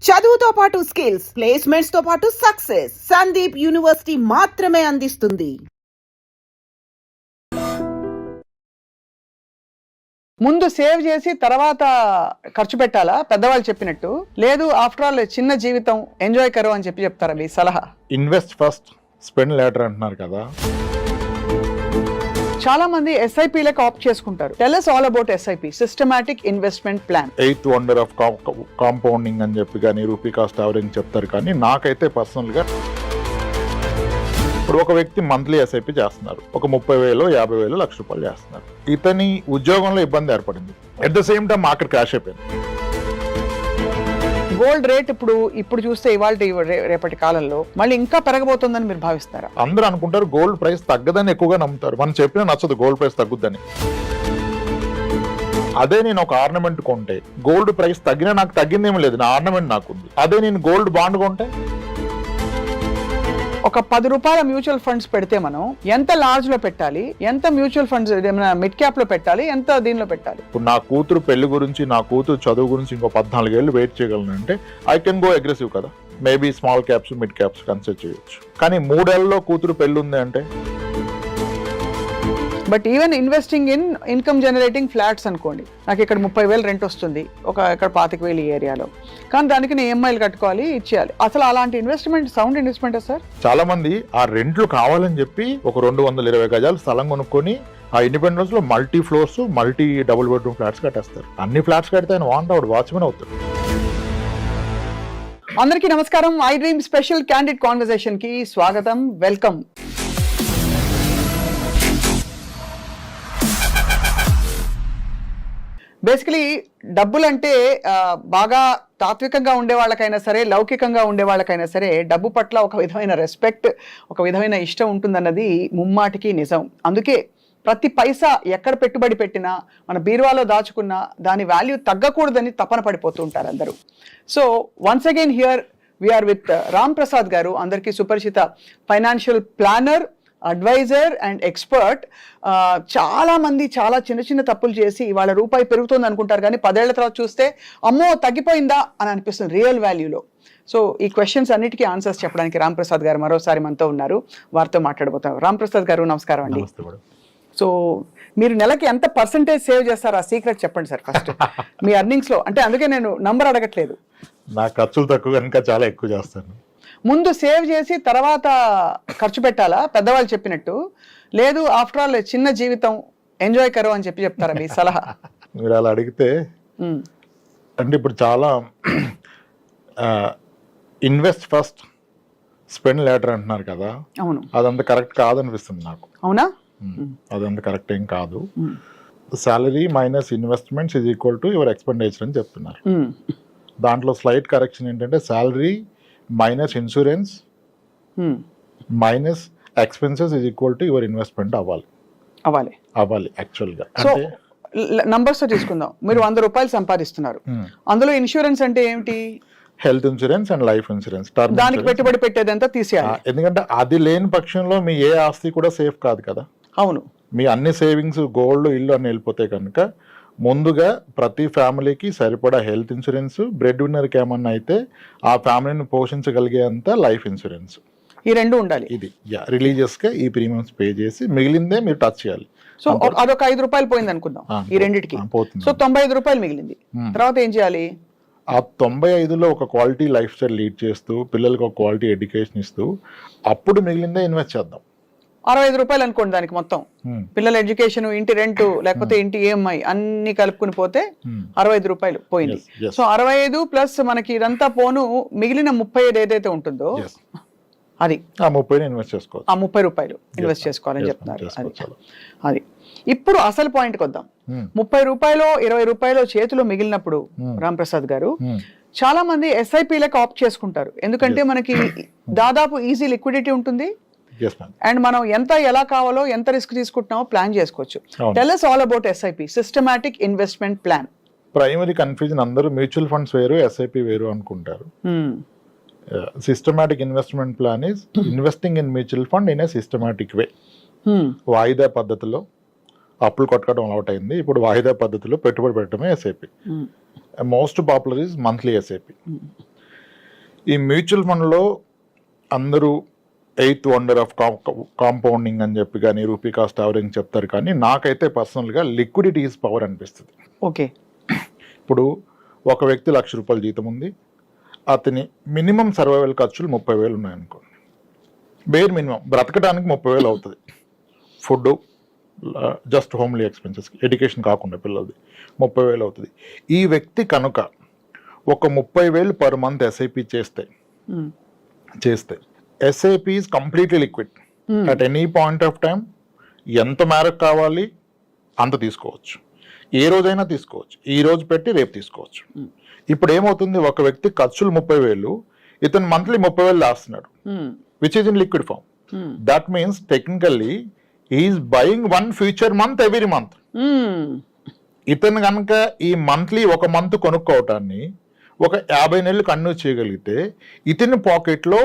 చదువుతో పాటు skills, placements తో పాటు సక్సెస్ సందీప్ యూనివర్సిటీ మాత్రమే అందిస్తుంది. ముందు సేవ్ చేసి తర్వాత ఖర్చు పెట్టాలా పెద్దవాళ్ళు చెప్పినట్టు? లేదు ఆఫ్టర్ ఆల్ చిన్న జీవితం ఎంజాయ్ కరు అని చెప్తారా మీ సలహా? ఇన్వెస్ట్ ఫస్ట్ స్పెండ్ లేటర్ అంటున్నారు కదా. చాలా మంది ఎస్ఐపీలకు ఆప్ట్ చేసుకుంటారు. Tell us all about SIP, systematic investment plan. 8th wonder of compounding అని చెప్పి కానీ రూపీ కాస్ట్ యావరేజ్ చెప్తారు. కానీ నాకైతే పర్సనల్గా ఇప్పుడు ఒక వ్యక్తి మంత్లీ ఎస్ఐపి చేస్తున్నారు, ఒక 30,000, 50,000, ₹1,00,000 చేస్తున్నారు. ఇతని ఉద్యోగంలో ఇబ్బంది ఏర్పడింది, at the same time market crash అయిపోయింది. గోల్డ్ రేట్ ఇప్పుడు చూస్తే ఇవాళ రేపటి కాలంలో మళ్ళీ ఇంకా పెరగబోతుందని మీరు భావిస్తారా? అందరూ అనుకుంటారు గోల్డ్ ప్రైస్ తగ్గదని ఎక్కువగా నమ్ముతారు. మనం చెప్పినా నచ్చదు గోల్డ్ ప్రైస్ తగ్గుద్దని. అదే నేను ఒక ఆర్నమెంట్ కొంటే గోల్డ్ ప్రైస్ తగ్గినా నాకు తగ్గిందేమీ లేదు, నా ఆర్నమెంట్ నాకుంది. అదే నేను గోల్డ్ బాండ్ కొంటే ఒక ₹10 మ్యూచువల్ ఫండ్స్ పెడితే మనం ఎంత లార్జ్ లో పెట్టాలి, ఎంత మ్యూచువల్ ఫండ్స్ మిడ్ క్యాప్ లో పెట్టాలి, ఎంత దీనిలో పెట్టాలి? ఇప్పుడు నా కూతురు పెళ్లి గురించి, నా కూతురు చదువు గురించి ఇంకో 14 ఏళ్ళు వెయిట్ చేయగలను అంటే ఐ కెన్ గో అగ్రెసివ్ కదా. Maybe small caps, mid caps consider చేయొచ్చు. కానీ 3 ఏళ్లలో కూతురు పెళ్లి ఉంది అంటే, but even investing in income generating flats అనుకోండి, నాకు ఇక్కడ 30,000 రెంట్ వస్తుంది, ఇక్కడ 25,000 ఈ ఏరియాలో, కానీ దానికి నేను EMIలు కట్టుకోవాలి, ఇచ్చేయాలి. అసలు అలాంటి ఇన్వెస్ట్మెంట్ సౌండ్ ఇన్వెస్ట్మెంట్ సార్? చాలా మంది ఆ రెంట్లు కావాలని చెప్పి ఒక 220 గజాలు స్థలం కొనుక్కొని ఆ ఇండిపెండెన్స్ లో multi floors, multi double bedroom flats కట్టేస్తారు. అన్ని ఫ్లాట్స్ కడితే ఆయన వాచ్మెన్ అవుతాడు. అందరికీ నమస్కారం. I dream special candid conversation కి స్వాగతం, వెల్కమ్. బేసికలీ డబ్బులంటే బాగా తాత్వికంగా ఉండే వాళ్ళకైనా సరే, లౌకికంగా ఉండే వాళ్ళకైనా సరే డబ్బు పట్ల ఒక విధమైన రెస్పెక్ట్, ఒక విధమైన ఇష్టం ఉంటుందన్నది ముమ్మాటికి నిజం. అందుకే ప్రతి పైసా ఎక్కడ పెట్టుబడి పెట్టినా, మన బీరువాలో దాచుకున్నా దాని వాల్యూ తగ్గకూడదని తపన పడిపోతూ ఉంటారు అందరూ. So once again here we are with Ram Prasad garu, అందరికీ సుపరిచిత financial planner, advisor and expert. చాలా మంది చాలా చిన్న తప్పులు చేసి వాళ్ళ రూపాయి పెరుగుతుంది అనుకుంటారు, కానీ 10 ఏళ్ల తర్వాత చూస్తే అమ్మో తగ్గిపోయిందా అని అనిపిస్తుంది రియల్ వాల్యూలో. సో ఈ క్వశ్చన్స్ అన్నిటికీ ఆన్సర్స్ చెప్పడానికి రామ్ ప్రసాద్ గారు మరోసారి మనతో ఉన్నారు, వారితో మాట్లాడబోతాం. రామ్ ప్రసాద్ గారు నమస్కారం అండి. సో మీరు నెలకి ఎంత పర్సంటేజ్ సేవ్ చేస్తారు, ఆ సీక్రెట్ చెప్పండి సార్ ఫస్ట్ మీ ఎర్నింగ్స్ లో. అంటే అందుకే నేను నంబర్ అడగట్లేదు, నా ఖర్చులు తక్కువ కనుక చాలా ఎక్కువ చేస్తాను. ముందు సేవ్ చేసి తర్వాత ఖర్చు పెట్టాలా పెద్దవాళ్ళు చెప్పినట్టు? లేదు ఆఫ్టర్ ఆల్ చిన్న జీవితం ఎంజాయ్ కరు అని చెప్తారా మీ సలహా? మీరు అలా అడిగితే అంటే ఇప్పుడు చాలా ఇన్వెస్ట్ ఫస్ట్ స్పెండ్ లేటర్ అంటున్నారు కదా. అవును, అదంత కరెక్ట్ కాదనిపిస్తుంది నాకు. అవునా? అదంత కరెక్ట్ ఏం కాదు. Salary minus investments is equal to your expenditure అని చెప్తున్నారు. దాంట్లో స్లైట్ కరెక్షన్ ఏంటంటే salary minus insurance minus expenses is equal to your investment అవ్వాలి యాక్చువల్గా. అంటే నంబర్స్ తో తీసుకుందాం. మీరు ₹100 సంపాదిస్తున్నారు, అందులో ఇన్సూరెన్స్ అంటే ఏమిటి? Health insurance and life insurance. దానికి పెట్టుబడి పెట్టేదంతా తీసేయాలి, ఎందుకంటే అది లేని పక్షంలో మీ ఏ ఆస్తి కూడా సేఫ్ కాదు కదా. అవును, మీ అన్ని సేవింగ్స్, గోల్డ్, ఇల్లు అన్ని వెళ్ళిపోతాయి కనుక ముందుగా ప్రతి ఫ్యామిలీకి సరిపడా హెల్త్ ఇన్సూరెన్స్, బ్రెడ్ విన్నర్కి ఏమన్నా అయితే ఆ ఫ్యామిలీని పోషించగలిగేంత లైఫ్ ఇన్సూరెన్స్, ఈ రెండు ఉండాలి. ఇది రిలీజియస్ గా ఈ ప్రీమియమ్స్ పే చేసి మిగిలిందే మీరు టచ్ చేయాలి. సో అదొక ₹5 పోయింది అనుకుందాం ఈ రెండిటికి, పోతుంది. సో ₹95 మిగిలింది. తర్వాత ఏం చేయాలి? ఆ 95లో ఒక క్వాలిటీ లైఫ్ స్టైల్ లీడ్ చేస్తూ, పిల్లలకు ఒక క్వాలిటీ ఎడ్యుకేషన్ ఇస్తూ, అప్పుడు మిగిలిందే ఇన్వెస్ట్ చేద్దాం. ₹65 అనుకోండి దానికి మొత్తం, పిల్లల ఎడ్యుకేషన్, ఇంటి రెంట్, లేకపోతే ఇంటి EMI అన్ని కలుపుకుని పోతే ₹65 పోయింది. సో 65 ప్లస్ మనకి ఇదంతా పోను మిగిలిన 35 ఏదైతే ఉంటుందో అది ఆ 30 ఇన్వెస్ట్ చేసుకోవాలి. ఆ ₹30 ఇన్వెస్ట్ చేసుకోవాలని చెప్తున్నారు. అది ఇప్పుడు అసలు పాయింట్కి వద్దాం. ₹30, ₹20 చేతిలో మిగిలినప్పుడు రామ్ ప్రసాద్ గారు చాలా మంది ఎస్ఐపీలకు ఆప్ట్ చేసుకుంటారు, ఎందుకంటే మనకి దాదాపు ఈజీ లిక్విడిటీ ఉంటుంది అండ్ మనం ఎంత ఎలా కావాలో, ఎంత రిస్క్ తీసుకుంటున్నామో ప్లాన్ చేసుకోవచ్చు. Tell us all about SIP, systematic investment plan. Primary confusion, అందరూ మ్యూచువల్ ఫండ్స్ వేరు, ఎస్ఐపి వేరు అనుకుంటారు. Systematic investment plan is investing in mutual fund in a systematic way. వాయిదా పద్ధతిలో అప్పులు కొట్టడం అలవాటు అయింది, ఇప్పుడు వాయిదా పద్ధతిలో పెట్టుబడి పెట్టడమే SIP. Most popular is monthly SIP. ఈ మ్యూచువల్ ఫండ్లో అందరూ 8th వండర్ ఆఫ్ కాంపౌండింగ్ అని చెప్పి కానీ రూపీ కాస్ట్ యావరేజ్ చెప్తారు, కానీ నాకైతే పర్సనల్గా లిక్విడిటీ ఈజ్ పవర్ అనిపిస్తుంది. ఓకే, ఇప్పుడు ఒక వ్యక్తి ₹1,00,000 జీతం ఉంది, అతని మినిమం సర్వైవల్ ఖర్చులు 30,000 ఉన్నాయనుకోండి. బేర్ మినిమం బ్రతకడానికి 30,000 అవుతుంది. Food, just homely expenses, education కాకుండా పిల్లలది 30,000 అవుతుంది. ఈ వ్యక్తి కనుక ఒక 30,000 పర్ మంత్ ఎస్ఐపి చేస్తే SIP is completely liquid. At any point of time ఎంత మేరకు కావాలి అంత తీసుకోవచ్చు, ఏ రోజైనా తీసుకోవచ్చు, ఈ రోజు పెట్టి రేపు తీసుకోవచ్చు. ఇప్పుడు ఏమవుతుంది, ఒక వ్యక్తి ఖర్చులు 30,000, ఇతను మంత్లీ 30,000 దాస్తున్నాడు, which is in liquid form. That means technically is buying 1 future month every month. ఇతను కనుక ఈ మంత్లీ ఒక మంత్ కొనుక్కోవటాన్ని ఒక 50 నెలలు కంటిన్యూ చేయగలిగితే ఇతని పాకెట్లో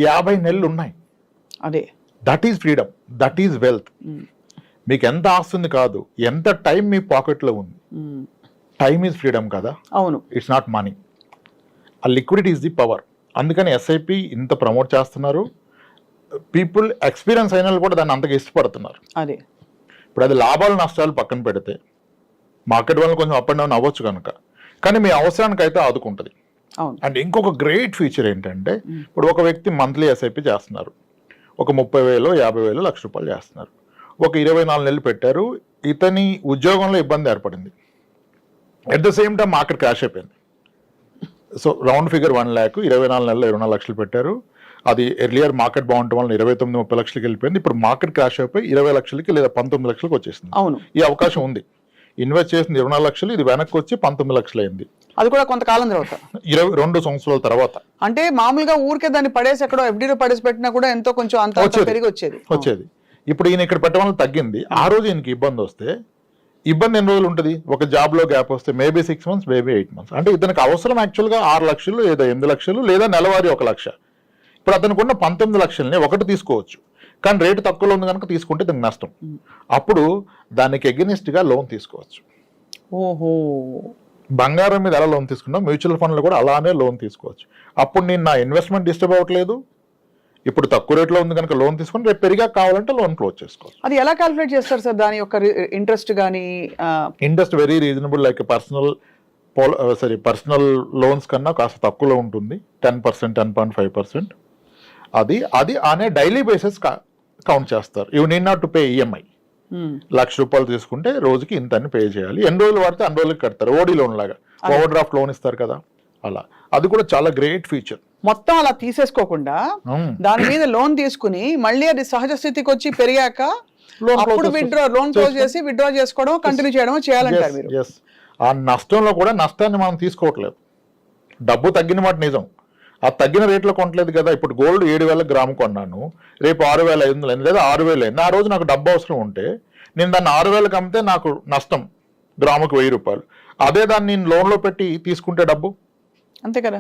50 నెలలు ఉన్నాయి. అదే, that is freedom, that is wealth. మీకు ఎంత ఆస్తుంది కాదు, ఎంత టైం మీ పాకెట్లో ఉంది. టైమ్ ఈజ్ ఫ్రీడమ్ కదా. అవును, ఇట్స్ నాట్ మనీ. ఆ లిక్విడిటీ ఈజ్ ది పవర్. అందుకని ఎస్ఐపి ఇంత ప్రమోట్ చేస్తున్నారు. పీపుల్ ఎక్స్పీరియన్స్ అయిన వాళ్ళు కూడా దాన్ని అంతగా ఇష్టపడుతున్నారు. అదే, ఇప్పుడు అది లాభాలు నష్టాలు పక్కన పెడితే మార్కెట్ వల్ల కొంచెం అప్ అండ్ డౌన్ అవ్వచ్చు కనుక, కానీ మీ అవసరానికి అయితే ఆదుకుంటుంది. అండ్ ఇంకొక గ్రేట్ ఫీచర్ ఏంటంటే, ఇప్పుడు ఒక వ్యక్తి మంత్లీ ఎస్ఐపి చేస్తున్నారు, ఒక 30,000, 50,000, ₹1,00,000 చేస్తున్నారు, ఒక 24 నెలలు పెట్టారు, ఇతని ఉద్యోగంలో ఇబ్బంది ఏర్పడింది, at the same time market crash అయిపోయింది. సో రౌండ్ ఫిగర్ 1 lakh, 24 నెలలు 24 లక్షలు పెట్టారు. అది ఎర్లియర్ మార్కెట్ బాగుండటం వల్ల 29-30 లక్షలకి వెళ్ళిపోయింది. ఇప్పుడు మార్కెట్ క్రాష్ అయిపోయి 20 లక్షలకి లేదా 19 లక్షలకి వచ్చేసింది. అవును, ఈ అవకాశం ఉంది. ఇన్వెస్ట్ చేసింది 24 లక్షలు, ఇది వెనక్కి వచ్చి 19 లక్షలు అయింది. అది కూడా కొంతకాలం తర్వాత, 22 సంవత్సరాల తర్వాత. అంటే మామూలుగా ఊరికే దాన్ని పడేసి ఎక్కడో ఎఫ్డీలో పడేసి పెట్టినా కూడా ఎంతో కొంచెం అంత పెరిగి వచ్చేది. ఇప్పుడు ఈయన ఇక్కడ పెట్టడం వల్ల తగ్గింది. ఆ రోజు ఈయనకి ఇబ్బంది వస్తే, ఇబ్బంది ఎన్ని రోజులు ఉంటుంది, ఒక జాబ్ లో గ్యాప్ వస్తే మేబీ 6 months, మేబీ 8 months. అంటే ఇతనికి అవసరం యాక్చువల్గా 6 లక్షలు లేదా 8 లక్షలు లేదా నెలవారీ 1 లక్ష. ఇప్పుడు అతనికి ఉన్న 19 లక్షల్ని ఒకటి తీసుకోవచ్చు, కానీ రేటు తక్కువలో ఉంది కనుక తీసుకుంటే దానికి నష్టం. అప్పుడు దానికి ఎగెనిస్ట్ గా లోన్ తీసుకోవచ్చు. ఓహో, బంగారం మీద ఎలా లోన్ తీసుకున్నాం, మ్యూచువల్ ఫండ్లో కూడా అలానే లోన్ తీసుకోవచ్చు. అప్పుడు నేను నా ఇన్వెస్ట్మెంట్ డిస్టర్బ్ అవ్వట్లేదు. ఇప్పుడు తక్కువ రేట్లో ఉంది కనుక లోన్ తీసుకుని రేపు పెరిగా కావాలంటే లోన్ క్లోజ్ చేసుకోవచ్చు. అది ఎలా క్యాలిక్యులేట్ చేస్తారు సార్, దాని యొక్క ఇంట్రెస్ట్ కానీ? Interest very reasonable. Like personal loans కన్నా కాస్త తక్కువలో ఉంటుంది, 10%, 10.5%. అది అనే డైలీ బేసిస్ కౌంట్ చేస్తారు. You need not to pay EMI. ₹1,00,000 తీసుకుంటే రోజుకి ఇంత అని పే చేయాలి. ఎన్ని రోజులు పడితే అన్ని రోజులకి కడతారు. ఓడీ లోన్ లాగా, ఓవర్ డ్రాఫ్ట్ లోన్ ఇస్తారు కదా, అలా. అది కూడా చాలా గ్రేట్ ఫీచర్. మొత్తం అలా తీసేసుకోకుండా దాని మీద లోన్ తీసుకుని మళ్ళీ అది సహజ స్థితికి వచ్చి పెరిగాక లోన్ క్లోజ్ చేసి విత్డ్రా చేసుకోవడం, కంటిన్యూ చేయడం చేయాలంటారు మీరు. ఆ నష్టంలో కూడా నష్టాన్ని మనం తీసుకోవట్లేదు. డబ్బు తగ్గిన మాట నిజం, ఆ తగ్గిన రేట్లో కొనట్లేదు కదా. ఇప్పుడు గోల్డ్ 7,000 గ్రాము కొన్నాను, రేపు 6,500 లేదా 6,000 అయింది. ఆ రోజు నాకు డబ్బు అవసరం ఉంటే నేను దాన్ని 6,000కి అమ్మితే నాకు నష్టం గ్రాముకు ₹1,000. అదే దాన్ని నేను లోన్లో పెట్టి తీసుకుంటే డబ్బు అంతే కదా.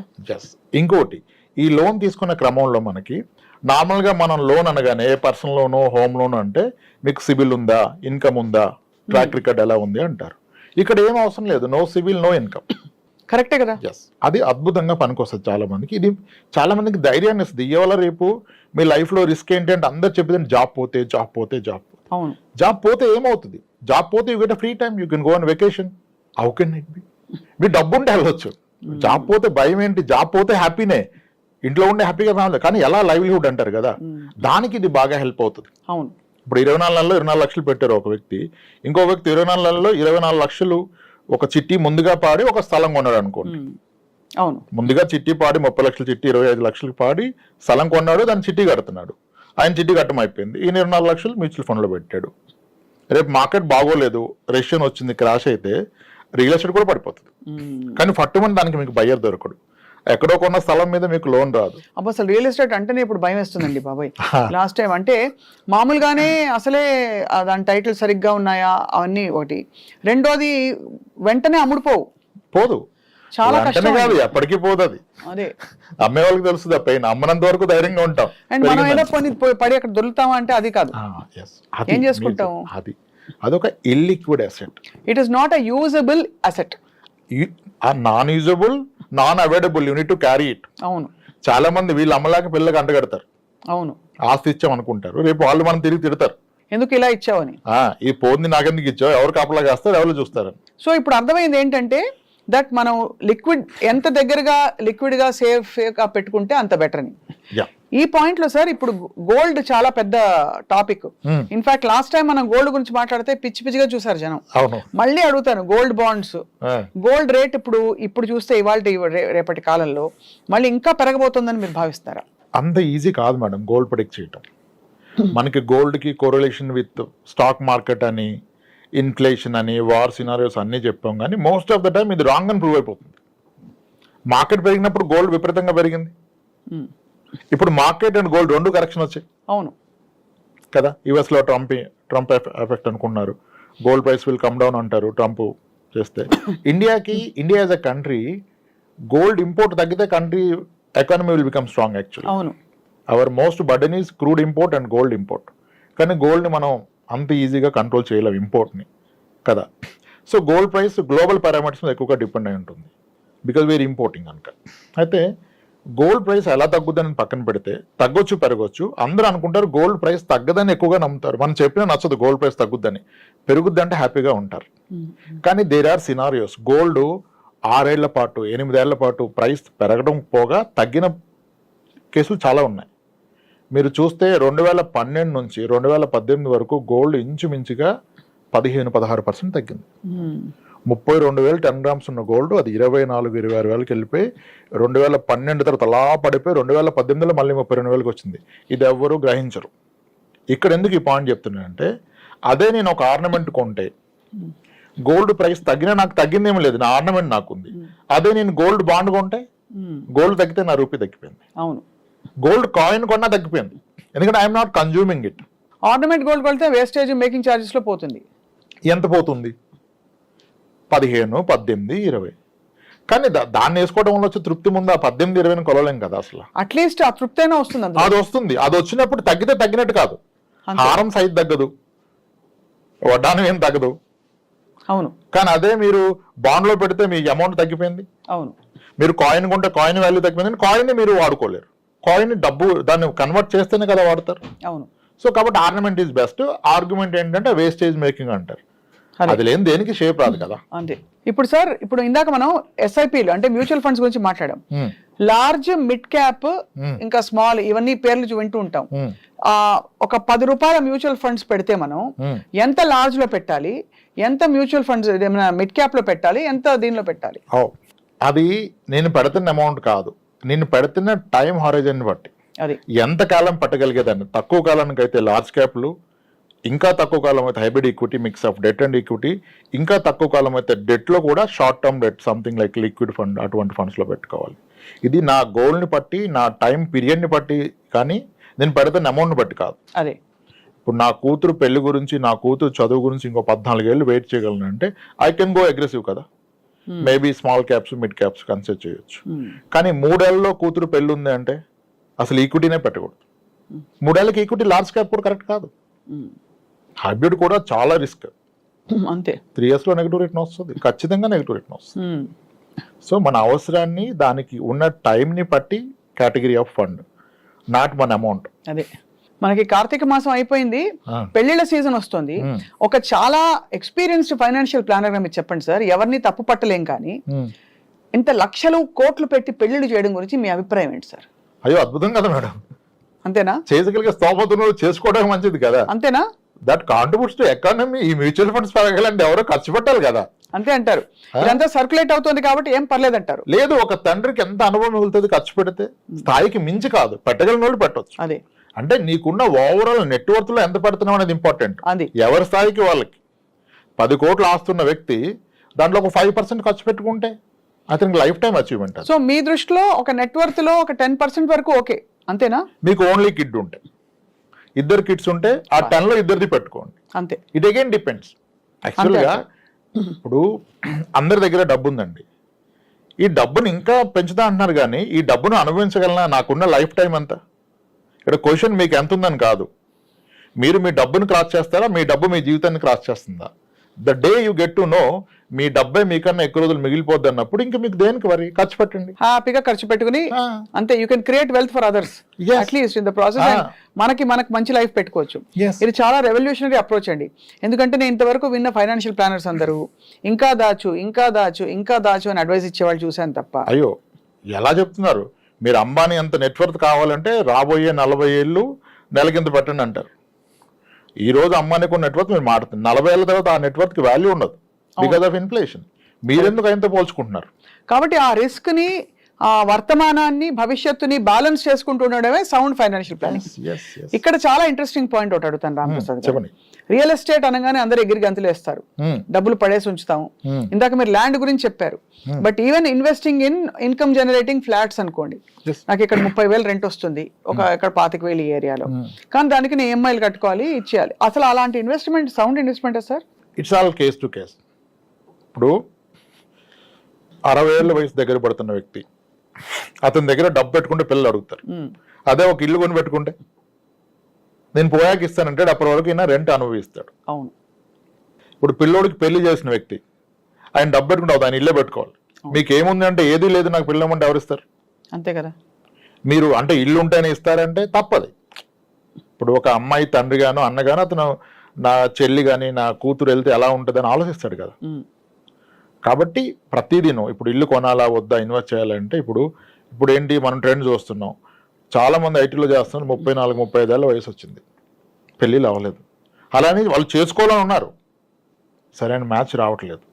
ఇంకోటి, ఈ లోన్ తీసుకునే క్రమంలో మనకి నార్మల్గా మనం లోన్ అనగానే పర్సనల్ లోను, హోమ్ లోన్ అంటే మీకు సిబిల్ ఉందా, ఇన్కమ్ ఉందా, ట్రాక్ రికార్డ్ ఎలా ఉంది అంటారు. ఇక్కడ ఏం అవసరం లేదు, నో సిబిల్, నో ఇన్కమ్. కరెక్టే కదా. అది అద్భుతంగా పనికొస్తుంది చాలా మందికి. ఇది చాలా మందికి ధైర్యాన్ని ఇస్తుంది. ఇవాళ రేపు మీ లైఫ్ లో రిస్క్ ఏంటి అంటే అందరు చెప్పేది జాబ్ పోతే ఏమవుతుంది, జాబ్ పోతే you get free time, you can go on vacation. How can it be? మీ డబ్బు ఉంటే వెళ్ళొచ్చు. జాబ్ పోతే భయం ఏంటి? జాబ్ పోతే హ్యాపీనే, ఇంట్లో ఉండే హ్యాపీగా ఫ్యామిలీ. కానీ ఎలా లైవ్లీహుడ్ అంటారు కదా, దానికి ఇది బాగా హెల్ప్ అవుతుంది. అవును, ఇప్పుడు 24 నెలల్లో 24 లక్షలు పెట్టారు ఒక వ్యక్తి, ఇంకో వ్యక్తి 24 నెలల్లో 24 లక్షలు ఒక చిట్టి ముందుగా పాడి ఒక స్థలం కొన్నాడు అనుకోండి. అవును, ముందుగా చిట్టి పాడి 30 లక్షల చిట్టి 25 లక్షలకు పాడి స్థలం కొన్నాడు, దాన్ని చిట్టి కడుతున్నాడు. ఆయన చిట్టి కట్టం అయిపోయింది, ఈయన 24 లక్షలు మ్యూచువల్ ఫండ్ లో పెట్టాడు. రేపు మార్కెట్ బాగోలేదు, రెసిషన్ వచ్చింది, క్రాష్ అయితే రియల్ ఎస్టేట్ కూడా పడిపోతుంది. కానీ ఫట్టుమని దానికి మీకు బయ్యర్ దొరకడు. ఎక్కడో కొన్న స్థలం మీద మీకు లోన్ రాదు. అసలు రియల్ ఎస్టేట్ అంటేనే ఇప్పుడు భయం వేస్తుందండి బాబాయ్. లాస్ట్ టైం అంటే మామూలుగానే అసలే దాని టైటిల్ సరిగ్గా ఉన్నాయా అవన్నీ ఒకటి, రెండోది వెంటనే పోదు, చాలా కష్టం కాదు, ఎప్పటికీ పోదు. అది అదే అమ్మే వాళ్ళకి తెలుస్తుంది, పైన అమ్మనంత వరకు ధైర్యంగా ఉంటాం. అండ్ మనం ఏదో పడి అక్కడ దొరుకుతామా అంటే అది కాదు. ఏం చేసుకుంటాం? అదొక illiquid asset. It is not a usable asset. Non usable, non available, you need to carry it. అవును, చాలా మంది వీళ్ళు అమ్మలాక పిల్లకి అంటగడతారు, అవును, ఆస్తి ఇచ్చాం అనుకుంటారు, రేపు వాళ్ళు మనం తిరిగి తిడతారు, ఎందుకు ఇలా ఇచ్చావని. ఈ పోంది నాకెందుకు ఇచ్చావు, ఎవరు కాపలా కాస్తారు, ఎవరు చూస్తారు. సో ఇప్పుడు అర్థమైంది ఏంటంటే దట్ మనం లిక్విడ్ ఎంత దగ్గరగా లిక్విడ్ గా సేఫ్ గా పెట్టుకుంటే అంత బెటర్ అని. ఈ పాయింట్ లో సార్ ఇప్పుడు గోల్డ్ చాలా పెద్ద టాపిక్. ఇన్ఫాక్ట్ లాస్ట్ టైం మనం గోల్డ్ గురించి మాట్లాడితే పిచ్చి పిచ్చిగా చూసారు జనం. మళ్ళీ అడుగుతాను, గోల్డ్ బాండ్స్, గోల్డ్ రేట్ ఇప్పుడు చూస్తే ఇవాళ రేపటి కాలంలో మళ్ళీ ఇంకా పెరగబోతుందని మీరు భావిస్తారా? అంత ఈజీ కాదు మేడం గోల్డ్ ప్రెడిక్ట్ చేయటం. మనకి గోల్డ్ కి కోరిలేషన్ విత్ స్టాక్ మార్కెట్ అని, ఇన్ఫ్లేషన్ అని, వార్ సినారియోస్ అన్నీ చెప్పాం, కానీ మోస్ట్ ఆఫ్ ద టైం ఇది రాంగ్ అని ప్రూవ్ అయిపోతుంది. మార్కెట్ పెరిగినప్పుడు గోల్డ్ విపరీతంగా పెరిగింది. ఇప్పుడు మార్కెట్ అండ్ గోల్డ్ రెండు కరెక్షన్ వచ్చాయి. అవును కదా, యుఎస్ లో ట్రంప్ ఎఫెక్ట్ అనుకున్నారు, gold price will come down అంటారు ట్రంప్ చేస్తే. India as a country gold import తగ్గితే country economy will become strong actually. అవును, our most burden is crude import and gold import. కానీ గోల్డ్ని మనం అంత ఈజీగా కంట్రోల్ చేయలేం ఇంపోర్ట్ని కదా. So gold price global parameters మీద ఎక్కువగా డిపెండ్ అయి ఉంటుంది బికాజ్ వీఆర్ ఇంపోర్టింగ్ కనుక. అయితే గోల్డ్ ప్రైస్ ఎలా తగ్గుద్దని పక్కన పెడితే తగ్గొచ్చు పెరగొచ్చు. అందరూ అనుకుంటారు గోల్డ్ ప్రైస్ తగ్గదని ఎక్కువగా నమ్ముతారు. మనం చెప్పినా నచ్చదు గోల్డ్ ప్రైస్ తగ్గుద్దని. పెరుగుద్ది అంటే హ్యాపీగా ఉంటారు. కానీ దేర్ ఆర్ సినారియోస్. గోల్డ్ 6 ఏళ్ల పాటు 8 ఏళ్ల పాటు ప్రైస్ పెరగడం పోగా తగ్గిన కేసులు చాలా ఉన్నాయి. మీరు చూస్తే 2012 నుంచి 2018 వరకు గోల్డ్ ఇంచుమించుగా 15-16% తగ్గింది. 32,000 10 గ్రామ్స్ ఉన్న గోల్డ్ అది 24,000-26,000 వెళ్ళిపోయి 2012 తర్వాత అలా పడిపోయి 2018లో మళ్ళీ 32,000 వచ్చింది. ఇది ఎవ్వరూ గ్రహించరు. ఇక్కడ ఎందుకు ఈ పాయింట్ చెప్తున్నానంటే, అదే నేను ఒక ఆర్నమెంట్ కొంటే గోల్డ్ ప్రైస్ తగ్గినా నాకు తగ్గిందేమీ లేదు, నా ఆర్నమెంట్ నాకుంది. అదే నేను గోల్డ్ బాండ్ కొంటే గోల్డ్ తగ్గితే నా రూపీ తగ్గిపోయింది. అవును, గోల్డ్ కాయిన్ కొన్నా తగ్గిపోయింది, ఎందుకంటే I'm not consuming it. Ornament gold కొడితే వేస్టేజ్ మేకింగ్ ఛార్జెస్ లో పోతుంది. ఎంత పోతుంది? 15, 18, 20. కానీ దాన్ని వేసుకోవడం వల్ల వచ్చే తృప్తి ముందు ఆ 18, 20 కొలలేం కదా అసలు. అట్లీస్ట్ ఆ తృప్తి అయినా వస్తుంది. అది వస్తుంది. అది వచ్చినప్పుడు తగ్గితే తగ్గినట్టు కాదు. హారం సైజ్ తగ్గదు, వడ్డానం ఏం తగ్గదు. అవును, కానీ అదే మీరు బాండ్ లో పెడితే మీ అమౌంట్ తగ్గిపోయింది. అవును, మీరు కాయిన్ కొంటే కాయిన్ వాల్యూ తగ్గిపోయింది. కాయిన్ ని మీరు వాడుకోలేరు. కాయిన్ డబ్బు దాన్ని కన్వర్ట్ చేస్తేనే కదా వాడతారు. అవును. సో కాబట్టి ఆర్నమెంట్ ఈజ్ బెస్ట్. ఆర్గ్యుమెంట్ ఏంటంటే వేస్టేజ్ మేకింగ్ అంటారు. అది లేని దేనికి షేప్ రాదు కదా. అంతే. ఇప్పుడు సార్, ఇప్పుడు ఇందాక మనం ఎస్ఐపిలు అంటే మ్యూచువల్ ఫండ్స్ గురించి మాట్లాడాం. లార్జ్, మిడ్ క్యాప్, ఇంకా స్మాల్, ఇవన్నీ పేర్లు వింటూ ఉంటాం. ఒక 10 రూపాయల మ్యూచువల్ ఫండ్స్ పెడితే మనం ఎంత లార్జ్ లో పెట్టాలి, ఎంత మ్యూచువల్ ఫండ్స్ మిడ్ క్యాప్ లో పెట్టాలి, ఎంత దీనిలో పెట్టాలి? అది నేను పెడుతున్న అమౌంట్ కాదు, నేను పెడుతున్న టైం హారిజన్ బట్టి అది ఎంత కాలం పట్టగలిగేదాన్ని. తక్కువ కాలానికి అయితే లార్జ్ క్యాప్లు, ఇంకా తక్కువ కాలం అయితే hybrid equity, mix of debt and equity, ఇంకా తక్కువ కాలం అయితే డెట్లో కూడా short term debt, something like liquid fund, అటువంటి ఫండ్స్లో పెట్టుకోవాలి. ఇది నా గోల్ని బట్టి, నా టైం పీరియడ్ని బట్టి, కానీ నేను పెడుతున్న అమౌంట్ని బట్టి కాదు. అదే ఇప్పుడు నా కూతురు పెళ్లి గురించి, నా కూతురు చదువు గురించి ఇంకో 14 ఏళ్ళు వెయిట్ చేయగలను అంటే ఐ కెన్ గో అగ్రెసివ్ కదా. Maybe small caps, mid caps consider చేయొచ్చు. కానీ 3 ఏళ్లలో కూతురు పెళ్లి ఉంది అంటే అసలు ఈక్విటీనే పెట్టకూడదు. 3 ఏళ్ళకి ఈక్విటీ లార్జ్ క్యాప్ కూడా కరెక్ట్ కాదు. హైబ్రిడ్ కూడా చాలా రిస్క్. అంతే. 3 years లో నెగిటివ్ రిటర్న్ వస్తుంది, ఖచ్చితంగా నెగిటివ్ రిటర్న్ వస్తుంది. సో మన అవసరాన్ని, దానికి ఉన్న టైంని బట్టి కేటగిరీ ఆఫ్ ఫండ్, నాట్ మన అమౌంట్. అదే మనకి కార్తీక మాసం అయిపోయింది, పెళ్లిళ్ళ సీజన్ వస్తుంది. ఒక చాలా ఎక్స్పీరియన్స్డ్ ఫైనాన్షియల్ ప్లానర్ గా మీరు చెప్పండి సార్, ఎవరిని తప్పు పట్టలేం, కానీ ఇంత లక్షలు కోట్లు పెట్టి పెళ్లిళ్ళు చేయడం గురించి మీ అభిప్రాయం ఏంటి సార్? అయ్యో అద్భుతం కదా మేడం. అంతేనా? చేయగలిగే స్తోమతను చేసుకోవడం మంచిది కదా. అంతేనా? That contributes to economy. ఈ మ్యూచువల్ ఫండ్స్ పెరగాలంటే ఎవరో ఖర్చు పెట్టాలి కదా. అంతే అంటారు. ఇదంతా సర్క్యులేట్ అవుతుంది కాబట్టి ఏం పర్లేదు అంటారు. లేదు, ఒక తండ్రికి ఎంత అనుభవం మిగులుతుంది ఖర్చు పెడితే. స్థాయికి మించి కాదు, పెట్టగలిగిన వాళ్ళు పెట్టవచ్చు. అదే అంటే నీకున్న ఓవరాల్ నెట్వర్త్ లో ఎంత పెడుతున్నావు అనేది ఇంపార్టెంట్. ఎవరి స్థాయికి వాళ్ళకి. 10 కోట్లు ఆస్తున్న వ్యక్తి దాంట్లో ఒక 5% ఖర్చు పెట్టుకుంటే అతనికి లైఫ్ టైం అచీవ్మెంట్. సో మీ దృష్టిలో ఒక నెట్వర్త్ లో ఒక 10% వరకు ఓకే, అంతేనా? మీకు ఓన్లీ కిడ్ ఉంటే, 2 కిడ్స్ ఉంటే ఆ 10 లో 2 పెట్టుకోండి. అంతే. It again depends. యాక్చువల్గా ఇప్పుడు అందరి దగ్గర డబ్బు ఉందండి, ఈ డబ్బును ఇంకా పెంచుతా అంటున్నారు, కానీ ఈ డబ్బును అనుభవించగలనా, నాకున్న లైఫ్ టైం ఎంత? ఇక్కడ క్వశ్చన్ మీకు ఎంత ఉందని కాదు, మీరు మీ డబ్బును క్రాస్ చేస్తారా, మీ డబ్బు మీ జీవితాన్ని క్రాస్ చేస్తుందా? The day you get to know మీ డబ్బే మీకన్నా ఎక్కువ రోజులు మిగిలిపోద్ది అన్నప్పుడు ఇంకా మీకు దేనికి వరి, ఖర్చు పెట్టండి. హ్యాపీగా ఖర్చు పెట్టుకుని అంతే, you can create wealth for others at least in the process. మనకి మంచి లైఫ్ పెట్టుకోవచ్చు. ఇది చాలా రెవల్యూషనరీ అప్రోచ్ అండి. ఎందుకంటే నేను ఇంతవరకు విన్న ఫైనాన్షియల్ ప్లానర్స్ అందరూ ఇంకా దాచు అని అడ్వైస్ ఇచ్చేవాళ్ళు చూశాను తప్ప. అయ్యో ఎలా చెప్తున్నారు మీరు, అంబానీ అంత నెట్వర్క్ కావాలంటే రాబోయే 40 ఏళ్ళు నెలకింత పెట్టండి అంటారు. ఈ రోజు అంబానీకి ఉన్న నెట్వర్క్ మీరు మాట్లాడుతుంది, 40 ఏళ్ళ తర్వాత ఆ నెట్వర్క్ వాల్యూ ఉండదు బికాస్ ఆఫ్ ఇన్ఫ్లేషన్. మీరెందుకు ఆయనతో పోల్చుకుంటున్నారు? కాబట్టి ఆ రిస్క్ ని, ఆ వర్తమానాన్ని, భవిష్యత్తుని బ్యాలెన్స్ చేసుకుంటూ ఉండడమే సౌండ్ ఫైనాన్షియల్ ప్లానింగ్. ఇక్కడ చాలా ఇంట్రెస్టింగ్ పాయింట్ ఒకటి అడుగుతాను రామప్రసాద్ గారు. రియల్ ఎస్టేట్ అనగానే అందరూ ఎగిరి గంతులు వేస్తారు, డబ్బులు పడేసి ఉంచుతాము. ఇందాక మీరు ల్యాండ్ గురించి చెప్పారు, but even investing in income generating flats అనుకోండి, నాకు ఇక్కడ 30,000 రెంట్ వస్తుంది, ఇక్కడ 25,000 ఈ ఏరియాలో, కానీ దానికి నేను EMIలు కట్టుకోవాలి, ఇచ్చేయాలి. అసలు అలాంటి investment sound investment sir? It's all case to case. ఇప్పుడు 60 ఏళ్ళ వయసు దగ్గర పడుతున్న వ్యక్తి అతని దగ్గర డబ్బు పెట్టుకుంటే పిల్లలు అడుగుతారు. అదే ఒక ఇల్లు కొని పెట్టుకుంటే నేను పోయాక ఇస్తానంటే అప్పటి వరకు ఈయన రెంట్ అనుభవిస్తాడు. అవును. ఇప్పుడు పిల్లోడికి పెళ్లి చేసిన వ్యక్తి ఆయన డబ్బు పెట్టుకుంటే ఆయన ఇల్లే పెట్టుకోవాలి. మీకు ఏముంది అంటే ఏది లేదు నాకు పిల్లమంటే ఎవరిస్తారు? అంతే కదా. మీరు అంటే ఇల్లు ఉంటేనే ఇస్తారంటే తప్పది. ఇప్పుడు ఒక అమ్మాయి తండ్రి గాను అన్నగాను అతను నా చెల్లి కానీ నా కూతురు వెళ్తే ఎలా ఉంటుంది అని ఆలోచిస్తాడు కదా. కాబట్టి ప్రతిదినం ఇప్పుడు ఇల్లు కొనాలా వద్దా, ఇన్వెస్ట్ చేయాలంటే ఇప్పుడు ఏంటి మనం ట్రెండ్ చూస్తున్నాం. చాలా మంది ఐటీలో చేస్తున్నారు, 34-35 ఏళ్ళ వయసు వచ్చింది, పెళ్ళిళ్ళు అవ్వలేదు. అలానే వాళ్ళు చేసుకోవాలని ఉన్నారు, సరైన మ్యాచ్ రావట్లేదు.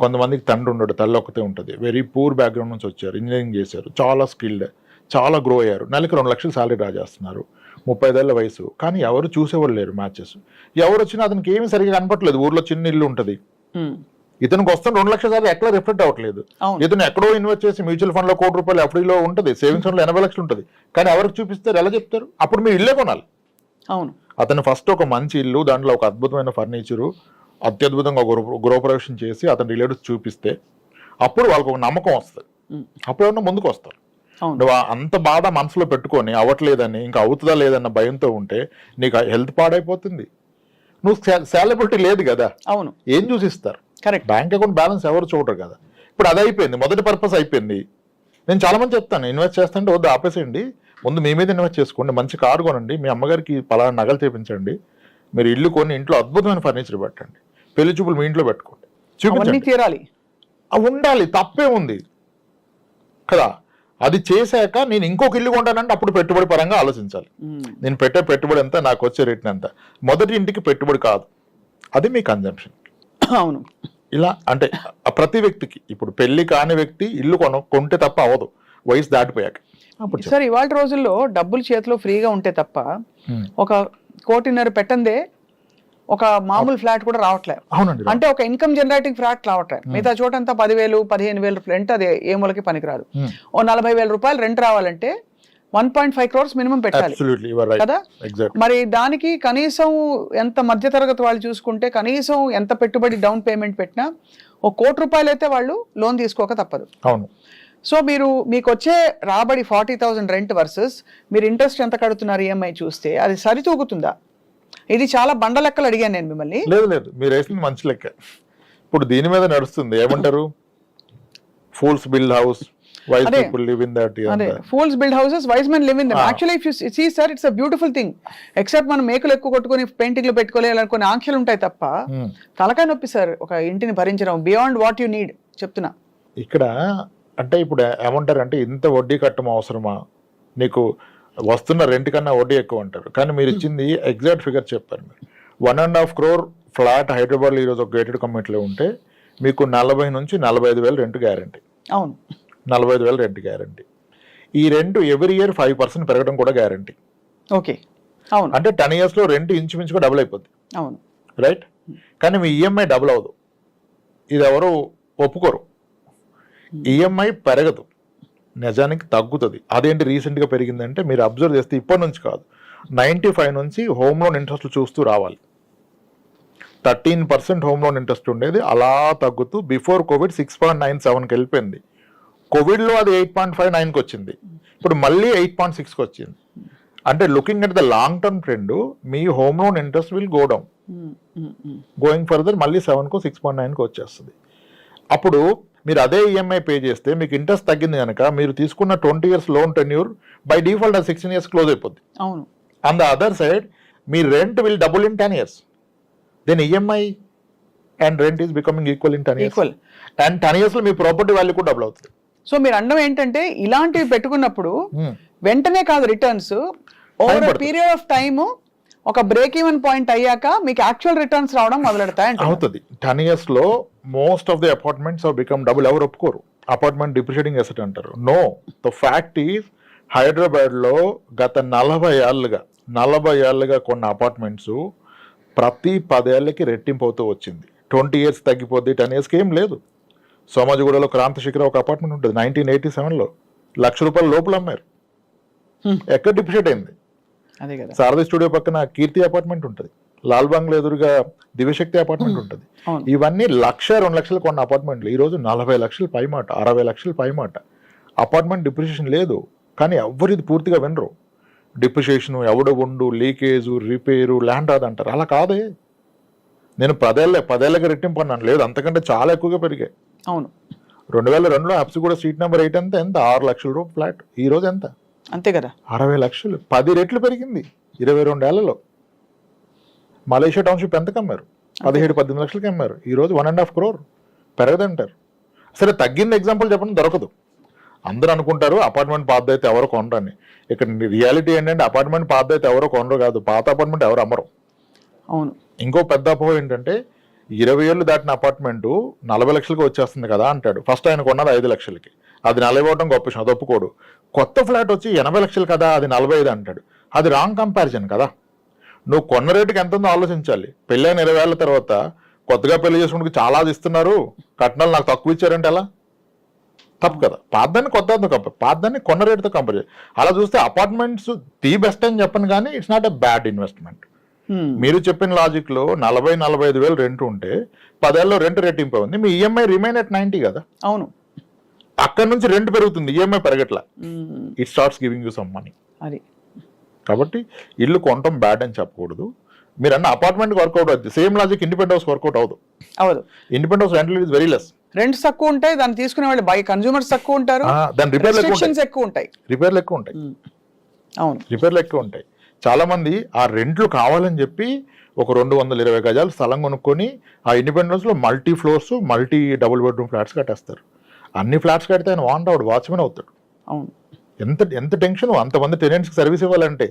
కొంతమందికి తండ్రి ఉండడు, తల్లి ఒక్కతే ఉంటుంది, వెరీ పూర్ బ్యాక్గ్రౌండ్ నుంచి వచ్చారు, ఇంజనీరింగ్ చేశారు, చాలా స్కిల్డ్, చాలా గ్రో అయ్యారు, నెలకి 2 లక్షలు శాలరీ డ్రా చేస్తున్నారు, 35 ఏళ్ళ వయసు, కానీ ఎవరు చూసేవాళ్ళు లేరు మ్యాచెస్. ఎవరు వచ్చినా అతనికి ఏమీ సరిగ్గా కనపట్లేదు. ఊర్లో చిన్న ఇల్లు ఉంటుంది, ఇతనికి వస్తాను 2 లక్షల సార్లు ఎక్కడ రిఫ్లెక్ట్ అవ్వట్లేదు. ఇతను ఎక్కడో ఇన్వెస్ట్ చేసి మ్యూచువల్ ఫండ్ లో ₹1,00,00,000 ఎఫ్డీలో ఉంటుంది, సేవింగ్స్ ఫండ్ లో 80 లక్షలు ఉంటుంది, కానీ ఎవరికి చూపిస్తారు, ఎలా చెప్తారు? అప్పుడు మీరు ఇల్లే కొనాలి. అవును. అతను ఫస్ట్ ఒక మంచి ఇల్లు, దాంట్లో ఒక అద్భుతమైన ఫర్నిచరు, అత్యద్భుతంగా గృహప్రవేశం చేసి అతని రిలేటివ్స్ చూపిస్తే అప్పుడు వాళ్ళకి ఒక నమ్మకం వస్తుంది. అప్పుడు ఏమన్నా ముందుకు వస్తారు. నువ్వు అంత బాధ మనసులో పెట్టుకొని అవ్వట్లేదని, ఇంకా అవుతుందా లేదన్న భయంతో ఉంటే నీకు హెల్త్ పాడైపోతుంది. నువ్వు సాలబిలిటీ లేదు కదా. అవును. ఏం చూసిస్తారు? కరెక్ట్. బ్యాంక్ అకౌంట్ బ్యాలెన్స్ ఎవరు చూడరు కదా. ఇప్పుడు అది అయిపోయింది, మొదటి పర్పస్ అయిపోయింది. నేను చాలా మంది చెప్తాను, ఇన్వెస్ట్ చేస్తుంటే వద్దు ఆపేసేయండి, ముందు మీ మీద ఇన్వెస్ట్ చేసుకోండి, మంచి కారు కొనండి, మీ అమ్మగారికి పలానా నగలు చేపించండి, మీరు ఇల్లు కొని ఇంట్లో అద్భుతమైన ఫర్నిచర్ పెట్టండి, పెళ్లి చూపులు మీ ఇంట్లో పెట్టుకోండి, చూపించాలి, అవి ఉండాలి, తప్పే ఉంది కదా. అది చేశాక నేను ఇంకొక ఇల్లు కొంటానంటే అప్పుడు పెట్టుబడి పరంగా ఆలోచించాలి. నేను పెట్టే పెట్టుబడి ఎంత, నాకు వచ్చే రేట్ ఎంత. మొదటి ఇంటికి పెట్టుబడి కాదు, అది మీ కన్జంప్షన్. అవును. ఇలా అంటే ప్రతి వ్యక్తికి, ఇప్పుడు పెళ్లి కాని వ్యక్తి ఇల్లు కొంటే తప్ప అవ్వదు, వయసు దాటిపోయాక. సార్ ఇవాళ రోజుల్లో డబ్బులు చేతిలో ఫ్రీగా ఉంటే తప్ప 1.5 కోటి పెట్టందే ఒక మామూలు ఫ్లాట్ కూడా రావట్లేదు. అవునండి. అంటే ఒక ఇన్కమ్ జనరేటింగ్ ఫ్లాట్ రావట్లేదు. మిగతా చోటంతా 10,000, 15,000 రెంట్, అది ఏ మూలకి పనికిరాదు. ఓ 40,000 రూపాయలు రెంట్ రావాలంటే 1.5 crores మినిమం పెట్టాలి కదా. మరి దానికి కనీసం ఎంత మధ్యతరగతి వాళ్ళు చూసుకుంటే కనీసం ఎంత పెట్టుబడి డౌన్ పేమెంట్ పెట్టినా ₹1 కోటి అయితే వాళ్ళు లోన్ తీసుకోక తప్పదు. అవును. సో మీకు వచ్చే రాబడి 40,000 రెంట్ వర్సెస్ మీరు ఇంట్రెస్ట్ ఎంత కడుతున్నారు EMI చూస్తే అది సరితూగుతుందా? ఇది చాలా బండ లెక్కలు అడిగాను నేను మిమ్మల్ని. లేదు, మీరు వేసింది మంచి లెక్క. ఇప్పుడు దీని మీద నడుస్తుంది, ఏమంటారు, fools build house, wise people live in that. Fools build houses, wise men live in them. Actually, if you see sir, it's a beautiful thing. Except మనం మేకులు ఎక్కువ కొట్టుకొని పెయింటింగ్లు పెట్టుకోలేదనుకునే ఆంక్షలు ఉంటాయి తప్ప తలకాయ నొప్పి సార్ ఒక ఇంటిని భరించడం బియాండ్ వాట్ యు నీడ్ చెప్తున్నా. ఇక్కడ అంటే ఇప్పుడు ఏమంటారు అంటే ఇంత వడ్డీ కట్టడం అవసరమా, నీకు వస్తున్న రెంట్ కన్నా వడ్డీ ఎక్కువ అంటారు. కానీ మీరు ఇచ్చింది ఎగ్జాక్ట్ ఫిగర్ చెప్పారు. మీరు 1.5 crore ఫ్లాట్ హైదరాబాద్లో ఈరోజు ఒక గేటెడ్ కమ్యూనిటీలో ఉంటే మీకు 40 నుంచి 45,000 రెంట్ గ్యారంటీ. అవును. 45,000 రెంట్ గ్యారంటీ. ఈ రెంట్ ఎవ్రీ ఇయర్ 5% పెరగడం కూడా గ్యారంటీ. ఓకే. అవును. అంటే 10 years లో రెంట్ ఇంచుమించుగా డబుల్ అయిపోద్ది. అవును. రైట్. కానీ మీ EMI డబుల్ అవ్వదు, ఇది ఎవరు ఒప్పుకోరు. EMI పెరగదు, నిజానికి తగ్గుతుంది. అదేంటి రీసెంట్గా పెరిగిందంటే మీరు అబ్జర్వ్ చేస్తే ఇప్పటి నుంచి కాదు, 95 నుంచి హోమ్ లోన్ ఇంట్రెస్ట్ చూస్తూ రావాలి. 13% హోమ్ లోన్ ఇంట్రెస్ట్ ఉండేది, అలా తగ్గుతూ బిఫోర్ కోవిడ్ 6.97కి వెళ్ళిపోయింది. కోవిడ్లో అది 8.59కి వచ్చింది, ఇప్పుడు మళ్ళీ 8.6కి వచ్చింది. అంటే looking at the long term trend me home loan interest will go down, going further మళ్ళీ 7కో 6.9కో వచ్చేస్తుంది. అప్పుడు మీరు అదే ఈఎంఐ పే చేస్తే మీకు ఇంట్రెస్ట్ తగ్గింది కనుక మీరు తీసుకున్న 20 years loan tenure by default 16 years close అయిపోద్ది. అవును. ఆన్ ద అదర్ సైడ్ మీ rent will double in 10 years. Then EMI and rent is becoming equal in 10 years. Equal. And 10 years లో మీ ప్రాపర్టీ వాల్యూ కూడా డబుల్ అవుతుంది. So మీరు అనడం ఏంటంటే ఇలాంటివి పెట్టుకున్నప్పుడు వెంటనే కాదు returns, over period of time ఒక బ్రేక్ ఈవెన్ పాయింట్ అయ్యాక మీకు యాక్చువల్ రిటర్న్స్ రావడం మొదలెడతాయి. అవుతుంది. 10 years లో most of the apartments are become double. ఎవరు ఒప్పుకోరు అపార్ట్మెంట్ డిప్రిషియేటింగ్ అసెట్ అంటారు. No, the fact is Hyderabad లో గత 40 ఏళ్ళుగా కొన్న అపార్ట్మెంట్స్ ప్రతి 10 ఏళ్ళకి రెట్టింపు అవుతూ వచ్చింది. 20 years తగ్గిపోద్ది, 10 yearsకి ఏం లేదు. సోమాజిగూడలో క్రాంతి శిఖర ఒక అపార్ట్మెంట్ ఉంటుంది 1987లో ₹1,00,000 లోపల అమ్మారు. ఎక్కడ డిప్రిషియేట్ అయింది? అదే కదా. శారదా స్టూడియో పక్కన కీర్తి అపార్ట్మెంట్ ఉంటుంది, లాల్ బంగ్లా ఎదురుగా దివ్యశక్తి అపార్ట్మెంట్ ఉంటుంది. ఇవన్నీ 1,00,000-2 లక్షలు కొన్న అపార్ట్మెంట్లు ఈ రోజు 40 లక్షలు పైమాట, 60 లక్షలు పైమాట. అపార్ట్మెంట్ డిప్రిషియేషన్ లేదు, కానీ ఎవరు ఇది పూర్తిగా వినరు. డిప్రిషియేషన్ ఎవడు ఉండు, లీకేజు, రిపేరు, ల్యాండ్ రాదు అంటారు. అలా కాదే. నేను 10 ఏళ్ళకి రెట్టింపు అన్నాను, లేదు అంతకంటే చాలా ఎక్కువగా పెరిగాయి. అవును. 2002లో అప్సిగూడ స్ట్రీట్ నెంబర్ 8 ఎంత 6 లక్షల రూపాయలు ఫ్లాట్. ఈ రోజు ఎంత? అంతే కదా, 60 లక్షలు. 10 రెట్లు పెరిగింది 22 ఏళ్లలో. మలేషియా టౌన్షిప్ ఎంత కమ్మారు? 17-18 లక్షలకి అమ్మారు. ఈ రోజు 1.5 crore పెరగదంటారు. సరే, తగ్గింది ఎగ్జాంపుల్ చెప్పడం దొరకదు. అందరూ అనుకుంటారు అపార్ట్మెంట్ పాత అయితే ఎవరో కొనరని. ఇక్కడ రియాలిటీ ఏంటంటే అపార్ట్మెంట్ పాత అయితే ఎవరో కొనరు కాదు, పాత అపార్ట్మెంట్ ఎవరు అమ్మరు. అవును. ఇంకో పెద్ద అపోహ ఏంటంటే 20 ఏళ్ళు దాటిన అపార్ట్మెంట్ 40 లక్షలకి వచ్చేస్తుంది కదా అంటాడు. ఫస్ట్ ఆయన కొన్నది 5 లక్షలకి, అది 40 అవ్వడం గొప్ప విషయం, అది ఒప్పుకోడు. కొత్త ఫ్లాట్ వచ్చి 80 లక్షలు కదా, అది 45 అంటాడు. అది రాంగ్ కంపారిజన్ కదా. నువ్వు కొన్న రేటుకి ఎంత ఉందో ఆలోచించాలి. పెళ్ళైన 20 ఏళ్ళ తర్వాత కొత్తగా పెళ్లి చేసుకుంటూ చాలా ఇస్తున్నారు, కట్నాలు నాకు తక్కువ ఇచ్చారంటే ఎలా? తప్పు కదా. పాతదాన్ని కొత్తదాన్ని కంపేర్, పాతదాన్ని కొన్న రేటుతో కంపేర్ చేయాలి. అలా చూస్తే అపార్ట్మెంట్స్ ది బెస్ట్ అని చెప్పను, కానీ it's not a bad investment. మీరు చెప్పిన లాజిక్ లో 40-45 వేలు రెంట్ ఉంటే 10 ఏళ్ళలో రెంట్ రెట్టింపు ఉంది, మీ ఈఎంఐ రిమైన్ అట్ 90 కదా. అవును. అక్కడ నుంచి రెంట్ పెరుగుతుంది, ఈఎంఐ పెరగట్లా. It starts giving you some money. అది కాబట్టి ఇల్లు కొనటం బ్యాడ్ అని చెప్పకూడదు. మీరు అన్న అపార్ట్మెంట్ వర్కౌట్ అవుతుంది. Same logic independent house work out అవ్వదు. Independent house rental is very less. Rents తక్కువ ఉంటాయి, దాన్ని తీసుకునే వాళ్ళు బై కన్స్యూమర్స్ తక్కువ ఉంటారు, దాని రిపేర్లు ఎక్కువ ఉంటాయి. అవును, రిపేర్లు ఎక్కువ ఉంటాయి. చాలా మంది ఆ రెంట్లు కావాలని చెప్పి ఒక 220 గజాలు స్థలం కొనుక్కొని ఆ ఇండిపెండెంట్ హౌస్ లో multi floors, multi double bedroom flats కట్టేస్తారు. అన్ని ఫ్లాట్స్ కడితే ఆయన వాంట్ వాచ్మెన్ అవుతాడు. అవును. ఎంత టెన్షన్ అంతమంది టెనెంట్స్కి సర్వీస్ ఇవ్వాలంటే.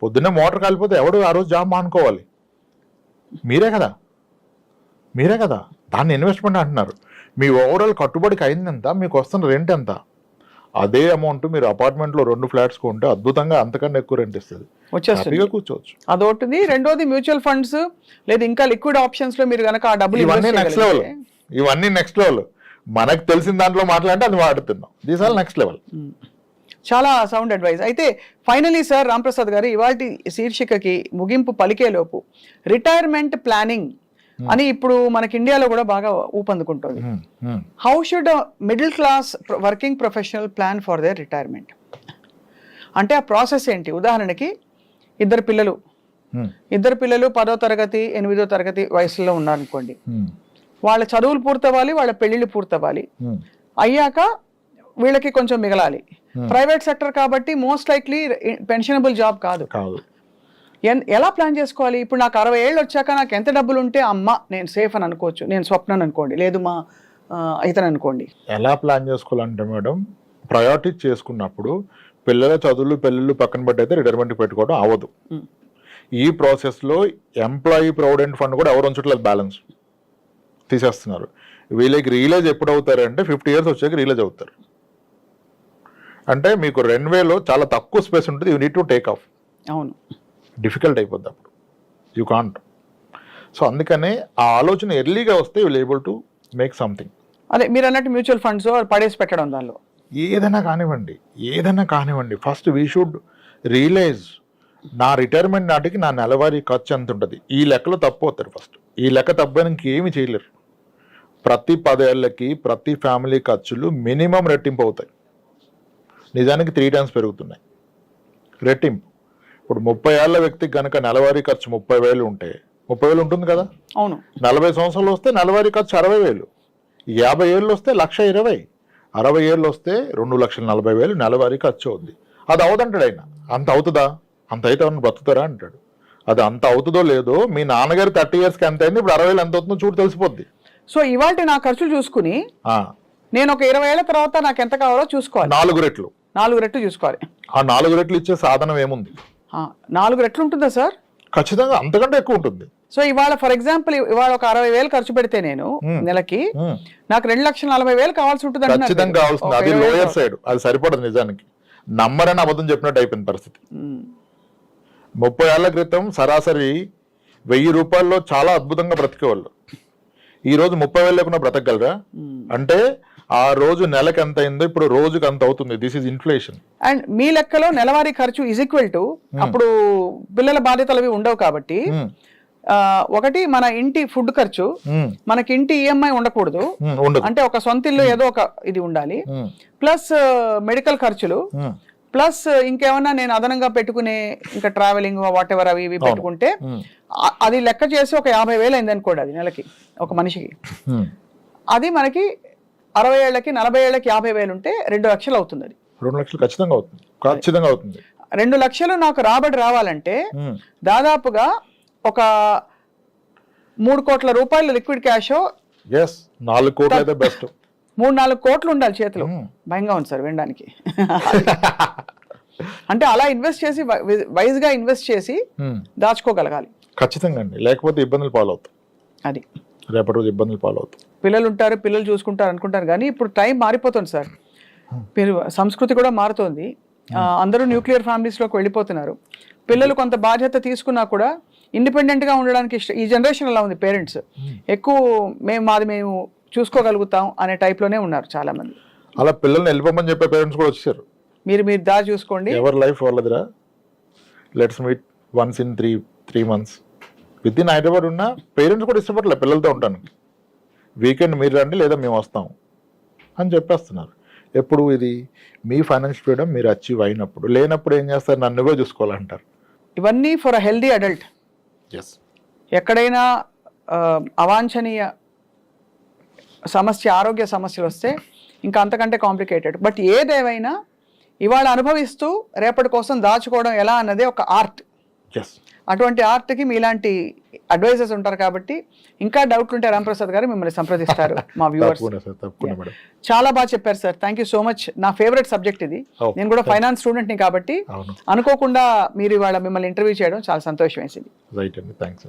పొద్దున్నే మోటార్ కాలిపోతే ఎవడు ఆ రోజు జాబ్ మానుకోవాలి? మీరే కదా. దాన్ని ఇన్వెస్ట్మెంట్ అంటున్నారు. మీ ఓవరాల్ కట్టుబడికి అయింది ఎంత, మీకు వస్తున్న రెంట్ ఎంత? అదే అమౌంట్ మీరు అపార్ట్మెంట్ లో 2 ఫ్లాట్స్ కొంటే అద్భుతంగా అంతకన్నా ఎక్కువ రెంట్ ఇస్తుంది, హ్యాపీగా కూర్చోవచ్చు. అదొకటి. రెండోది మ్యూచువల్ ఫండ్స్ లేదా ఇంకా లిక్విడ్ ఆప్షన్స్ లో మీరు కనుక ఆ డబ్బులు ఇవన్నీ నెక్స్ట్ లెవెల్. మనకు తెలిసిన దాంట్లో మాట్లాడితే అది వాడుతున్నాం. These all next level. చాలా సౌండ్ అడ్వైస్. అయితే ఫైనలీ సార్ రాంప్రసాద్ గారు, ఇవాల్టి శీర్షికకి ముగింపు పలికేలోపు రిటైర్మెంట్ ప్లానింగ్ అని ఇప్పుడు మనకి ఇండియాలో కూడా బాగా ఊపందుకుంటుంది. How should middle class working professional plan for their retirement? అంటే ఆ ప్రాసెస్ ఏంటి? ఉదాహరణకి ఇద్దరు పిల్లలు 10వ తరగతి 8వ తరగతి వయసులో ఉన్నారనుకోండి. వాళ్ళ చదువులు పూర్తవ్వాలి, వాళ్ళ పెళ్లిళ్ళు పూర్తవ్వాలి. అయ్యాక వీళ్ళకి కొంచెం మిగలాలి. ప్రైవేట్ సెక్టర్ కాబట్టి మోస్ట్ లైక్లీ పెన్షనబుల్ జాబ్ కాదు. ఎలా ప్లాన్ చేసుకోవాలి? ఇప్పుడు నాకు 60 ఏళ్ళు వచ్చాక నాకు ఎంత డబ్బులు ఉంటే అమ్మ నేను సేఫ్ అని అనుకోవచ్చు, నేను స్వప్నాన్ని అనుకోండి, లేదు మా ఇతను అనుకోండి. ఎలా ప్లాన్ చేసుకోవాలంటే మేడం, ప్రయారిటీ చేసుకున్నప్పుడు పిల్లల చదువులు పెళ్ళిళ్ళు పక్కన పెట్టయితే రిటైర్మెంట్ పెట్టుకోవడం అవ్వదు. ఈ ప్రాసెస్లో ఎంప్లాయీ ప్రావిడెంట్ ఫండ్ కూడా ఎవరు ఉంచట్లేదు, బ్యాలెన్స్ తీసేస్తున్నారు. వీళ్ళకి రియలైజ్ ఎప్పుడు అవుతారంటే 50 years వచ్చాక రియలైజ్ అవుతారు. అంటే మీకు రన్వేలో చాలా తక్కువ స్పేస్ ఉంటుంది, you need to take off. అవును, డిఫికల్ట్ అయిపోద్ది అప్పుడు, యూ కాంట్. సో అందుకనే ఆ ఆలోచన ఎర్లీగా వస్తే you will able to make something. అదే మీరు అన్నట్టు మ్యూచువల్ ఫండ్స్ పడేసి పెట్టడం, దానిలో ఏదైనా కానివ్వండి, ఫస్ట్ వీ షుడ్ రియలైజ్ నా రిటైర్మెంట్ నాటికి నా నెలవారీ ఖర్చు ఎంత ఉంటుంది. ఈ లెక్కలో తప్పిపోతారు. ఫస్ట్ ఈ లెక్క తప్పని ఇంకేమి చేయలేరు. ప్రతి 10 ఏళ్ళకి ప్రతి ఫ్యామిలీ ఖర్చులు మినిమం రెట్టింపు అవుతాయి. నిజానికి 3 times పెరుగుతున్నాయి రెట్టింపు. ఇప్పుడు 30 ఏళ్ల వ్యక్తికి కనుక నెలవారీ ఖర్చు 30,000 ఉంటే 30,000 ఉంటుంది కదా. అవును. 40 సంవత్సరాలు వస్తే నెలవారీ ఖర్చు 60,000. 50 ఏళ్ళు వస్తే 1,20,000, 60 ఏళ్ళు వస్తే 2,40,000 నెలవారీ ఖర్చు అవుద్ది. అది అవదంటాడు ఆయన. అంత అవుతుందా? అంత అయితే ఎవరిని బ్రతుకుతారా అంటాడు. అది అంత అవుతుందో లేదో మీ నాన్నగారు 30 ఇయర్స్కి ఎంత అయింది, ఇప్పుడు 60,000 ఎంత అవుతుందో చూడు తెలిసిపోద్ది. సో ఇవాళ నా ఖర్చులు చూసుకుని నేను ఒక 20 ఏళ్ల తర్వాత నాకు ఎంత కావాలో చూసుకోవాలి. 4 రెట్లు 4 రెట్లు చూసుకోవాలి. ఆ 4 రెట్లు ఇచ్చే సాధనం ఏముంది? 4 రెట్లు ఉంటుందా సార్? ఖచ్చితంగా అంతకంటే ఎక్కువ ఉంటుంది. సో ఇవాళ ఫర్ ఎగ్జాంపుల్ ఇవాళ ఒక 60,000 ఖర్చు పెడితే నేను నెలకి నాకు 2,40,000 కావాల్సి ఉంటుంది. ఖచ్చితంగా కావాల్సింది. అది లోయర్ సైడ్, అది సరిపడదు నిజానికి. నమ్మరని అబద్ధం చెప్పినట్టు అయిపోయింది పరిస్థితి. 30 ఏళ్ల క్రితం సరాసరి 1,000 రూపాయల్లో చాలా అద్భుతంగా బ్రతికేవాళ్ళు. ఈ రోజు 30,000 లేకుండా బ్రతకగలరా? అంటే ఆ రోజు నెలకి ఎంత అయిందో ఇప్పుడు రోజుకి అంత అవుతుంది. This is inflation. అండ్ మీ లెక్కలో నెలవారీ ఖర్చు ఈజ్ ఈక్వల్ టు అప్పుడు పిల్లల బాధ్యతలు అవి ఉండవు కాబట్టి ఒకటి మన ఇంటి ఫుడ్ ఖర్చు, మనకి ఇంటి ఈఎంఐ ఉండకూడదు. అంటే ఒక సొంత ఇల్లు ఏదో ఒక ఇది ఉండాలి, ప్లస్ మెడికల్ ఖర్చులు, ప్లస్ ఇంకేమన్నా నేను అదనంగా పెట్టుకునే ఇంకా ట్రావెలింగ్ వాట్ ఎవర్ అవి ఇవి పెట్టుకుంటే అది లెక్క చేసి ఒక 50,000 అయింది అనుకోండి అది నెలకి ఒక మనిషికి. అది మనకి 60 ఏళ్ళకి 40 ఏళ్ళకి 50,000 ఉంటే 2 లక్షలు అవుతుంది. అది 2 లక్షలు ఖచ్చితంగా అవుతుంది. ఖచ్చితంగా అవుతుంది. 2 లక్షలు నాకు రాబడి రావాలంటే దాదాపుగా ఒక 3 కోట్ల రూపాయలు లిక్విడ్ క్యాష్, 4 కోట్లు అయితే బెస్ట్. 3-4 కోట్లు ఉండాలి చేతిలో. భయంగా ఉంది సార్ వినడానికి. అంటే అలా ఇన్వెస్ట్ చేసి వైజ్ గా ఇన్వెస్ట్ చేసి దాచుకోగలగాలి. ఖచ్చితంగా అండి, లేకపోతే ఇబ్బందులు పాలవుతాయి. అది రేపటి రోజు ఇబ్బందులు పాలవుతాయి. పిల్లలు ఉంటారు, పిల్లలు చూసుకుంటారు అనుకుంటారు, కానీ ఇప్పుడు టైం మారిపోతుంది సార్. సంస్కృతి కూడా మారుతోంది. అందరూ న్యూక్లియర్ ఫ్యామిలీస్లోకి వెళ్ళిపోతున్నారు. పిల్లలు కొంత బాధ్యత తీసుకున్నా కూడా ఇండిపెండెంట్ గా ఉండడానికి ఈ జనరేషన్ అలా ఉంది. పేరెంట్స్ ఎక్కువ మేము చూసుకోగలుగుతాం అనే టైప్ లోనే ఉన్నారు చాలా మంది. అలా పిల్లల్ని వెళ్ళిపోమని చెప్పే పేరెంట్స్ కూడా వచ్చారు. మీరు దారి చూసుకోండి, ఎవరి లైఫ్ వాళ్ళదిరా, let's meet once in 3 months. With in Hyderabad ఉన్న పేరెంట్స్ కూడా ఇష్టపడలే పిల్లలతో ఉంటాను. వీకెండ్ మీరు రండి లేదా మేము వస్తాం అని చెప్పేస్తున్నారు. ఎప్పుడు ఇది మీ ఫైనాన్షియల్ ఫ్రీడమ్ మీరు అచీవ్ అయినప్పుడు. లేనప్పుడు ఏం చేస్తారు, నన్నుగా చూసుకోవాలంటారు. ఇవన్నీ ఫర్ అ హెల్దీ అడల్ట్. ఎక్కడైనా అవాంఛనీయ సమస్య, ఆరోగ్య సమస్యలు వస్తే ఇంకా అంతకంటే కాంప్లికేటెడ్. బట్ ఏదేమైనా ఇవాళ అనుభవిస్తూ రేపటి కోసం దాచుకోవడం ఎలా అన్నదే ఒక ఆర్ట్. అటువంటి ఆర్ట్కి మీలాంటి అడ్వైజర్స్ ఉంటారు కాబట్టి ఇంకా డౌట్లు ఉంటే రాంప్రసాద్ గారు మిమ్మల్ని సంప్రదిస్తారు. మా వ్యూవర్స్ చాలా బాగా చెప్పారు sir. Thank you so much. నా ఫేవరెట్ సబ్జెక్ట్ ఇది. నేను కూడా ఫైనాన్స్ స్టూడెంట్ని కాబట్టి అనుకోకుండా మీరు ఇవాళ మిమ్మల్ని ఇంటర్వ్యూ చేయడం చాలా సంతోషం వేసింది. రైట్ అండి, థ్యాంక్స్.